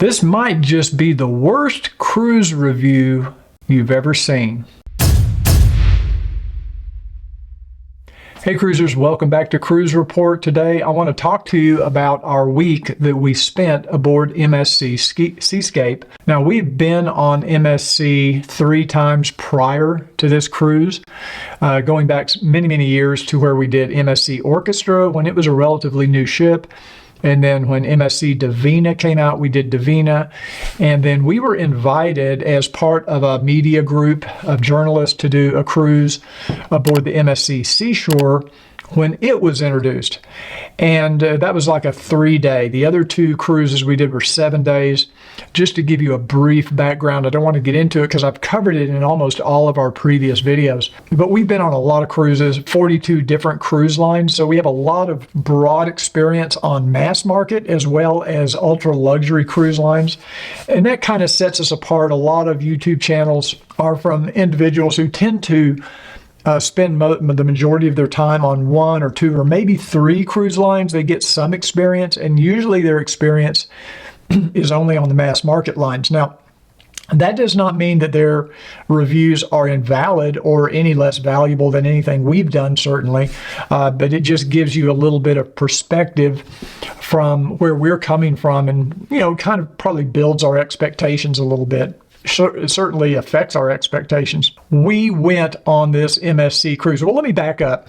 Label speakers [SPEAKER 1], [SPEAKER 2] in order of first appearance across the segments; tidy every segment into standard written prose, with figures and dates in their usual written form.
[SPEAKER 1] This might just be the worst cruise review you've ever seen. Hey cruisers, welcome back to Cruise Report. Today I want to talk to you about our week that we spent aboard MSC Seascape. Now we've been on MSC 3 times prior to this cruise, going back many years to where we did MSC Orchestra when it was a relatively new ship. And then when MSC Divina came out, we did Divina. And then we were invited as part of a media group of journalists to do a cruise aboard the MSC Seashore when it was introduced. And that was like a 3-day. The other 2 cruises we did were 7 days. Just to give you a brief background, I don't want to get into it because I've covered it in almost all of our previous videos. But we've been on a lot of cruises, 42 different cruise lines. So we have a lot of broad experience on mass market as well as ultra luxury cruise lines. And that kind of sets us apart. A lot of YouTube channels are from individuals who tend to spend the majority of their time on 1 or 2 or maybe 3 cruise lines. They get some experience, and usually their experience is only on the mass market lines. Now, that does not mean that their reviews are invalid or any less valuable than anything we've done, certainly, but it just gives you a little bit of perspective from where we're coming from, and kind of probably builds our expectations a little bit. It certainly affects our expectations. We went on this MSC cruise. Well, let me back up.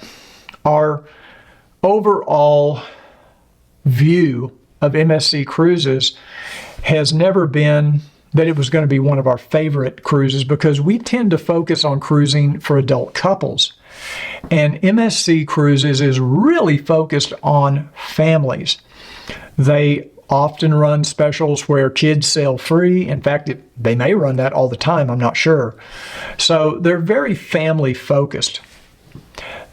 [SPEAKER 1] Our overall view of MSC Cruises has never been that it was going to be one of our favorite cruises, because we tend to focus on cruising for adult couples. And MSC Cruises is really focused on families. They often run specials where kids sail free. In fact, they may run that all the time, I'm not sure. So they're very family focused.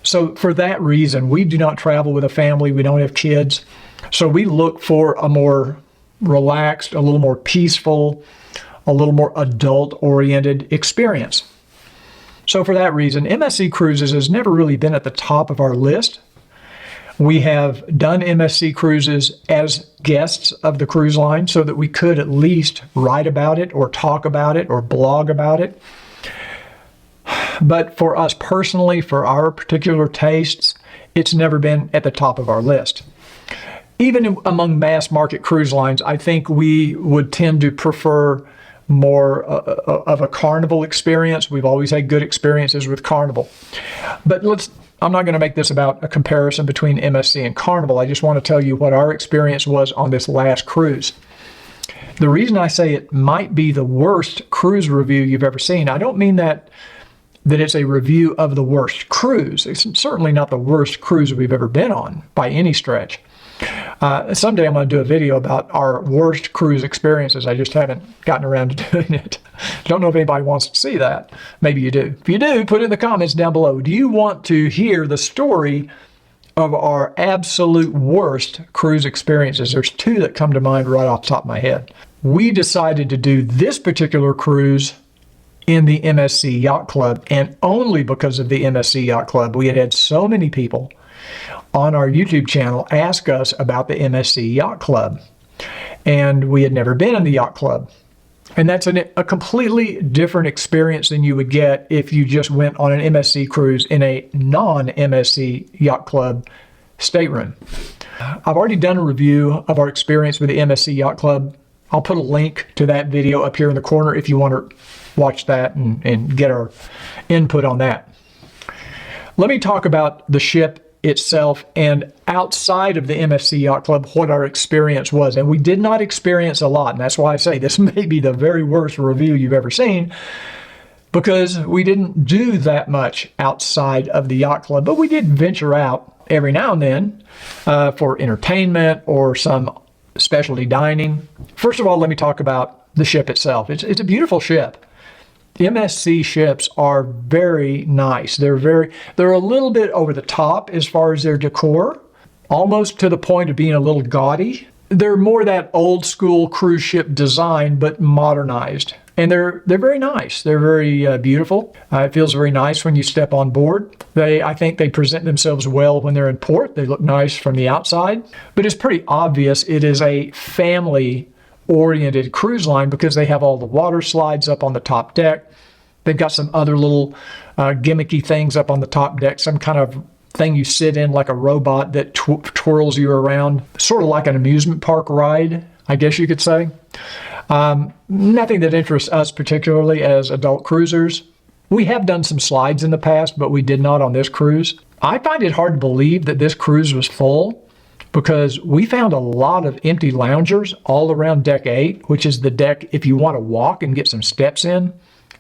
[SPEAKER 1] So for that reason, we do not travel with a family. We don't have kids. So we look for a more relaxed, a little more peaceful, a little more adult-oriented experience. So for that reason, MSC Cruises has never really been at the top of our list. We have done MSC Cruises as guests of the cruise line so that we could at least write about it or talk about it or blog about it. But for us personally, for our particular tastes, it's never been at the top of our list. Even among mass market cruise lines, I think we would tend to prefer more of a Carnival experience. We've always had good experiences with Carnival. But I'm not going to make this about a comparison between MSC and Carnival. I just want to tell you what our experience was on this last cruise. The reason I say it might be the worst cruise review you've ever seen, I don't mean that it's a review of the worst cruise. It's certainly not the worst cruise we've ever been on by any stretch. Someday I'm going to do a video about our worst cruise experiences. I just haven't gotten around to doing it. Don't know if anybody wants to see that. Maybe you do. If you do, put it in the comments down below. Do you want to hear the story of our absolute worst cruise experiences? There's 2 that come to mind right off the top of my head. We decided to do this particular cruise in the MSC Yacht Club, and only because of the MSC Yacht Club. We had so many people on our YouTube channel ask us about the MSC Yacht Club, and we had never been in the Yacht Club. And that's a completely different experience than you would get if you just went on an MSC cruise in a non-MSC Yacht Club stateroom. I've already done a review of our experience with the MSC Yacht Club. I'll put a link to that video up here in the corner if you want to watch that and get our input on that. Let me talk about the ship itself and outside of the MSC Yacht Club what our experience was. And we did not experience a lot, and that's why I say this may be the very worst review you've ever seen, because we didn't do that much outside of the Yacht Club. But we did venture out every now and then for entertainment or some specialty dining. First of all, let me talk about the ship itself. It's a beautiful ship. The MSC ships are very nice. They're a little bit over the top as far as their decor, almost to the point of being a little gaudy. They're more that old school cruise ship design, but modernized. And they're very nice. They're very beautiful. It feels very nice when you step on board. I think they present themselves well when they're in port. They look nice from the outside. But it's pretty obvious it is a family oriented cruise line because they have all the water slides up on the top deck. They've got some other little gimmicky things up on the top deck, some kind of thing you sit in like a robot that twirls you around, sort of like an amusement park ride, I guess you could say. Nothing that interests us particularly as adult cruisers. We have done some slides in the past, but we did not on this cruise. I find it hard to believe that this cruise was full because we found a lot of empty loungers all around deck 8, which is the deck if you want to walk and get some steps in.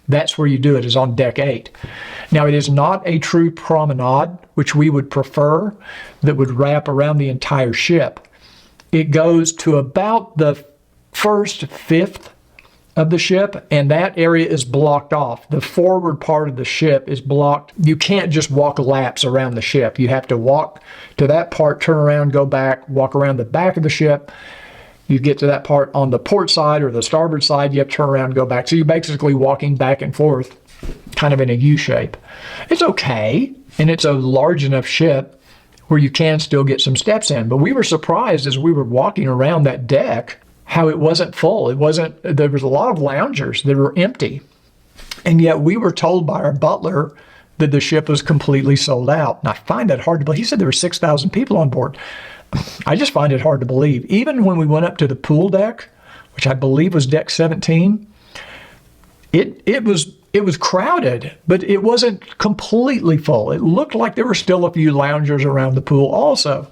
[SPEAKER 1] That's where you do it, is on deck 8. Now, it is not a true promenade, which we would prefer, that would wrap around the entire ship. It goes to about the first fifth of the ship, and that area is blocked off. The forward part of the ship is blocked. You can't just walk laps around the ship. You have to walk to that part, turn around, go back, walk around the back of the ship. You get to that part on the port side or the starboard side, you have to turn around and go back. So you're basically walking back and forth, kind of in a U shape. It's okay, and it's a large enough ship where you can still get some steps in. But we were surprised as we were walking around that deck how it wasn't full. There was a lot of loungers that were empty. And yet we were told by our butler that the ship was completely sold out. And I find that hard to believe. He said there were 6,000 people on board. I just find it hard to believe. Even when we went up to the pool deck, which I believe was deck 17, it was crowded, but it wasn't completely full. It looked like there were still a few loungers around the pool also.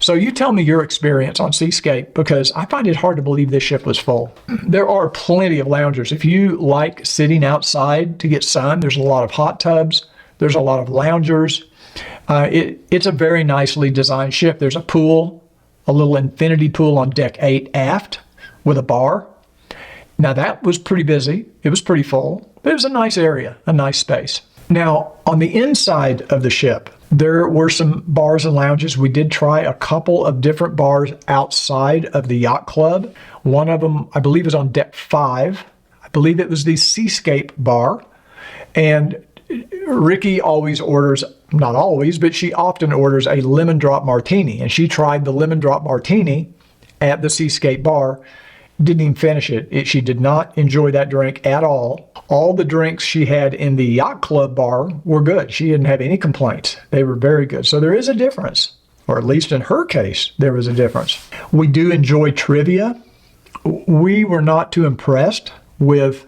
[SPEAKER 1] So you tell me your experience on Seascape, because I find it hard to believe this ship was full. There are plenty of loungers. If you like sitting outside to get sun, there's a lot of hot tubs. There's a lot of loungers. It's a very nicely designed ship. There's a pool, a little infinity pool on deck 8 aft with a bar. Now that was pretty busy. It was pretty full, but it was a nice area, a nice space. Now on the inside of the ship, there were some bars and lounges. We did try a couple of different bars outside of the Yacht Club. One of them, I believe, is on deck 5. I believe it was the Seascape bar. And Ricky always orders, not always, but she often orders a lemon drop martini. And she tried the lemon drop martini at the Seascape bar. Didn't even finish it. She did not enjoy that drink at all. All the drinks she had in the Yacht Club bar were good. She didn't have any complaints. They were very good. So there is a difference, or at least in her case, there was a difference. We do enjoy trivia. We were not too impressed with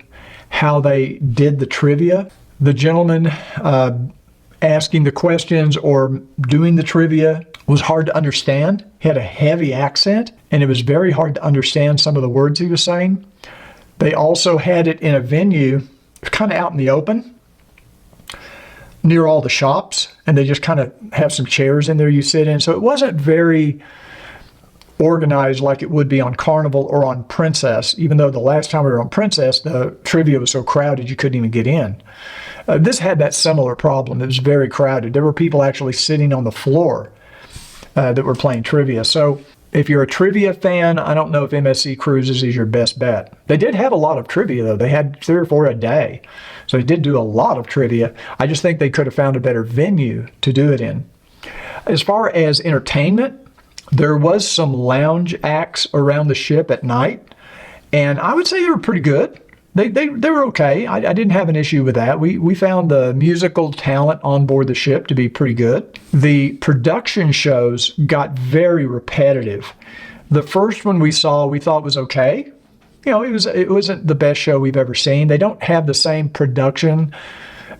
[SPEAKER 1] how they did the trivia. The gentleman asking the questions or doing the trivia was hard to understand. He had a heavy accent, and it was very hard to understand some of the words he was saying. They also had it in a venue kind of out in the open near all the shops, and they just kind of have some chairs in there you sit in. So it wasn't very organized like it would be on Carnival or on Princess, even though the last time we were on Princess, the trivia was so crowded you couldn't even get in. This had that similar problem. It was very crowded. There were people actually sitting on the floor that were playing trivia. So if you're a trivia fan, I don't know if MSC Cruises is your best bet. They did have a lot of trivia, though. They had 3 or 4 a day. So they did do a lot of trivia. I just think they could have found a better venue to do it in. As far as entertainment, there was some lounge acts around the ship at night, and I would say they were pretty good. They were okay. I didn't have an issue with that. We found the musical talent on board the ship to be pretty good. The production shows got very repetitive. The first one we saw, we thought was okay. You know, it wasn't the best show we've ever seen. They don't have the same production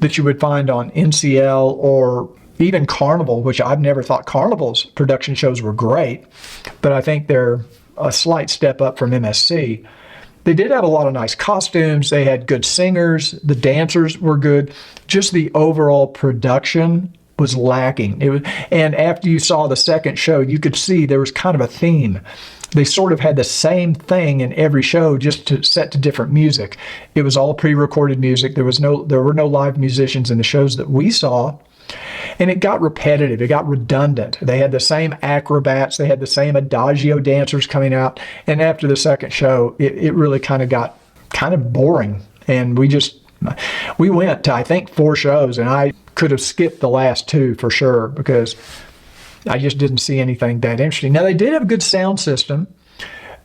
[SPEAKER 1] that you would find on NCL or even Carnival, which I've never thought Carnival's production shows were great, but I think they're a slight step up from MSC. They did have a lot of nice costumes. They had good singers. The dancers were good. Just the overall production was lacking. And after you saw the second show, you could see there was kind of a theme. They sort of had the same thing in every show, just set to different music. It was all pre-recorded music. There were no live musicians in the shows that we saw. And it got repetitive. It got redundant. They had the same acrobats. They had the same adagio dancers coming out. And after the second show, it really kind of got kind of boring. And we went to, I think, 4 shows, and I could have skipped the last 2 for sure because I just didn't see anything that interesting. Now, they did have a good sound system.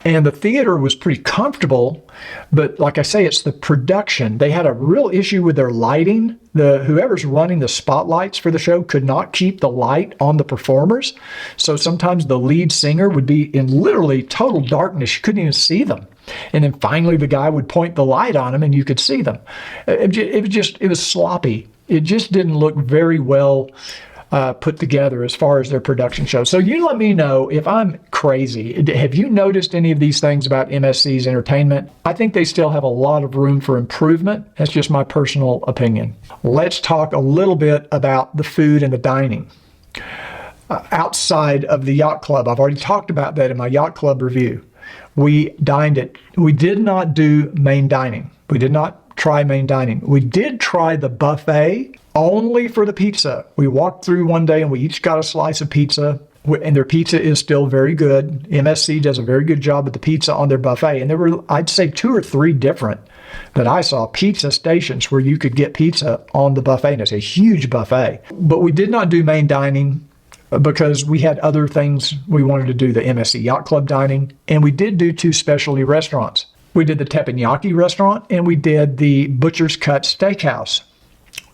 [SPEAKER 1] And the theater was pretty comfortable, but like I say, it's the production. They had a real issue with their lighting. Whoever's running the spotlights for the show could not keep the light on the performers. So sometimes the lead singer would be in literally total darkness. You couldn't even see them. And then finally the guy would point the light on them and you could see them. It was sloppy. It just didn't look very well put together as far as their production show. So you let me know if I'm crazy. Have you noticed any of these things about MSC's entertainment? I think they still have a lot of room for improvement. That's just my personal opinion. Let's talk a little bit about the food and the dining. Outside of the Yacht Club, I've already talked about that in my Yacht Club review. We did not do main dining. We did not try main dining. We did try the buffet only for the pizza. We walked through one day and we each got a slice of pizza, and their pizza is still very good. MSC does a very good job with the pizza on their buffet. And there were, I'd say, 2 or 3 different that I saw pizza stations where you could get pizza on the buffet. And it's a huge buffet. But we did not do main dining because we had other things we wanted to do, the MSC Yacht Club dining. And we did do 2 specialty restaurants. We did the teppanyaki restaurant and we did the Butcher's Cut Steakhouse.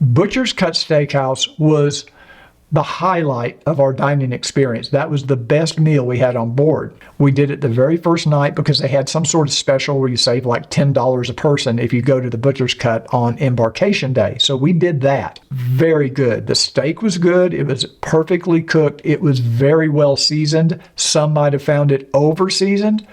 [SPEAKER 1] Butcher's Cut Steakhouse was the highlight of our dining experience. That was the best meal we had on board. We did it the very first night because they had some sort of special where you save like $10 a person if you go to the Butcher's Cut on embarkation day. So we did that. Very good. The steak was good. It was perfectly cooked. It was very well seasoned. Some might have found it over seasoned.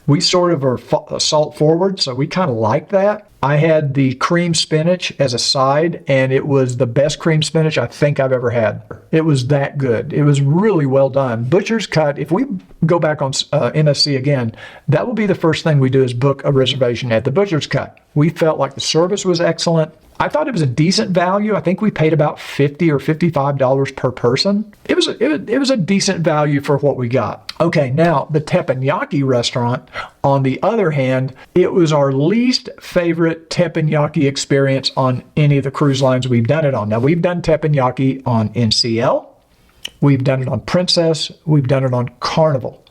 [SPEAKER 1] We sort of are salt forward, so we kind of like that. I had the cream spinach as a side, and it was the best cream spinach I think I've ever had. It was that good. It was really well done. Butcher's Cut, if we go back on MSC again, that will be the first thing we do is book a reservation at the Butcher's Cut. We felt like the service was excellent. I thought it was a decent value. I think we paid about $50 or $55 per person. It was a decent value for what we got. Okay, now the teppanyaki restaurant, on the other hand, it was our least favorite teppanyaki experience on any of the cruise lines we've done it on. Now, we've done teppanyaki on NCL, we've done it on Princess, we've done it on Carnival,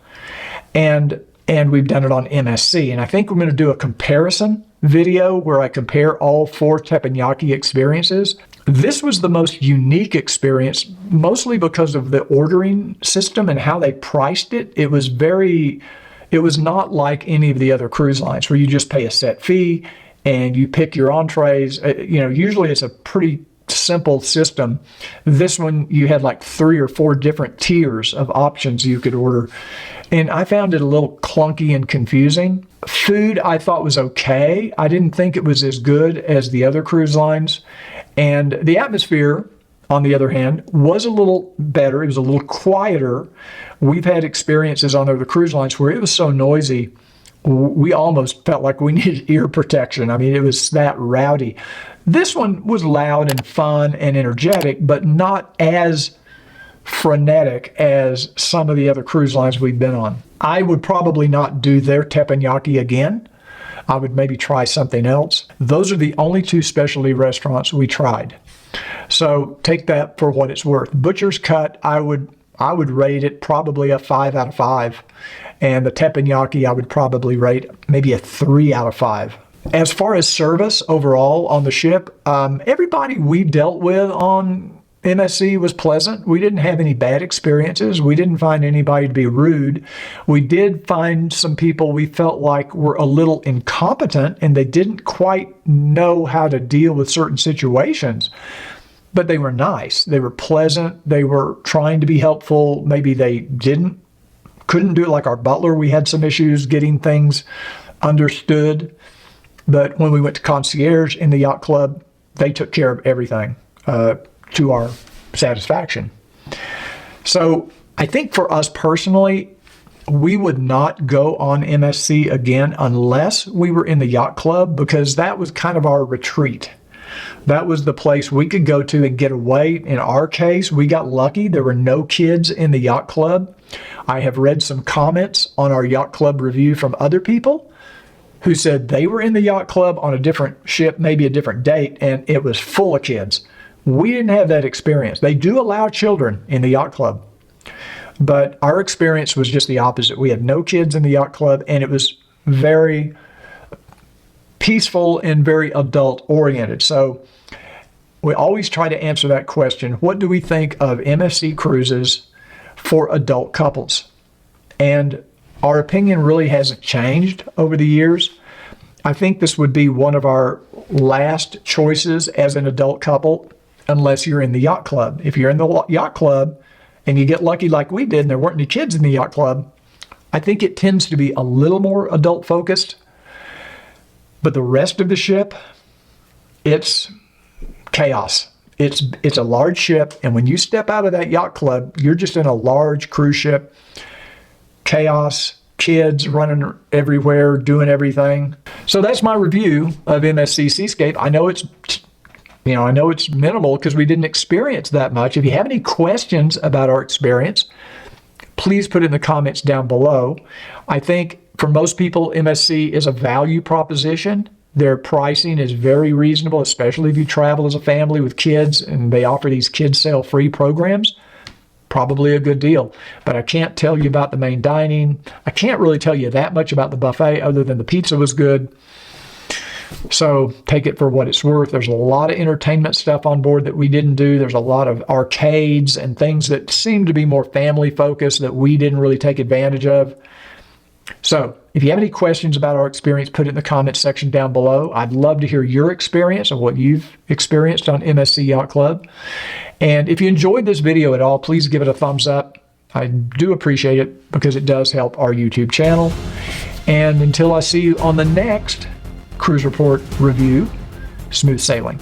[SPEAKER 1] and we've done it on MSC. And I think we're going to do a comparison video where I compare all 4 teppanyaki experiences. This was the most unique experience, mostly because of the ordering system and how they priced it. It was not like any of the other cruise lines where you just pay a set fee and you pick your entrees. Usually it's a pretty simple system. This one, you had like 3 or 4 different tiers of options you could order. And I found it a little clunky and confusing. Food I thought was okay. I didn't think it was as good as the other cruise lines. And the atmosphere, on the other hand, was a little better. It was a little quieter. We've had experiences on other cruise lines where it was so noisy, we almost felt like we needed ear protection. I mean, it was that rowdy. This one was loud and fun and energetic, but not as frenetic as some of the other cruise lines we've been on. I would probably not do their teppanyaki again. I would maybe try something else. Those are the only 2 specialty restaurants we tried. So take that for what it's worth. Butcher's Cut, I would rate it probably a 5 out of 5. And the teppanyaki, I would probably rate maybe a 3 out of 5. As far as service overall on the ship, everybody we dealt with on MSC was pleasant. We didn't have any bad experiences. We didn't find anybody to be rude. We did find some people we felt like were a little incompetent and they didn't quite know how to deal with certain situations. But they were nice. They were pleasant. They were trying to be helpful. Maybe they couldn't do it like our butler. We had some issues getting things understood. But when we went to concierge in the yacht club, they took care of everything to our satisfaction. So I think for us personally, we would not go on MSC again unless we were in the yacht club, because that was kind of our retreat. That was the place we could go to and get away. In our case, we got lucky. There were no kids in the yacht club. I have read some comments on our yacht club review from other people who said they were in the yacht club on a different ship, maybe a different date, and it was full of kids. We didn't have that experience. They do allow children in the yacht club, but our experience was just the opposite. We had no kids in the yacht club, and it was very peaceful and very adult oriented. So we always try to answer that question. What do we think of MSC Cruises for adult couples? And our opinion really hasn't changed over the years. I think this would be one of our last choices as an adult couple, unless you're in the yacht club. If you're in the yacht club and you get lucky like we did and there weren't any kids in the yacht club, I think it tends to be a little more adult focused. But the rest of the ship, it's chaos. It's a large ship, and when you step out of that yacht club, you're just in a large cruise ship. Chaos, kids running everywhere, doing everything. So that's my review of MSC Seascape. I know it's minimal because we didn't experience that much. If you have any questions about our experience, please put it in the comments down below. I think for most people, MSC is a value proposition. Their pricing is very reasonable, especially if you travel as a family with kids and they offer these kids sail free programs. Probably a good deal. But I can't tell you about the main dining. I can't really tell you that much about the buffet other than the pizza was good. So take it for what it's worth. There's a lot of entertainment stuff on board that we didn't do. There's a lot of arcades and things that seem to be more family focused that we didn't really take advantage of. So if you have any questions about our experience, put it in the comments section down below. I'd love to hear your experience and what you've experienced on MSC Yacht Club. And if you enjoyed this video at all, please give it a thumbs up. I do appreciate it because it does help our YouTube channel. And until I see you on the next Cruise Report review, smooth sailing.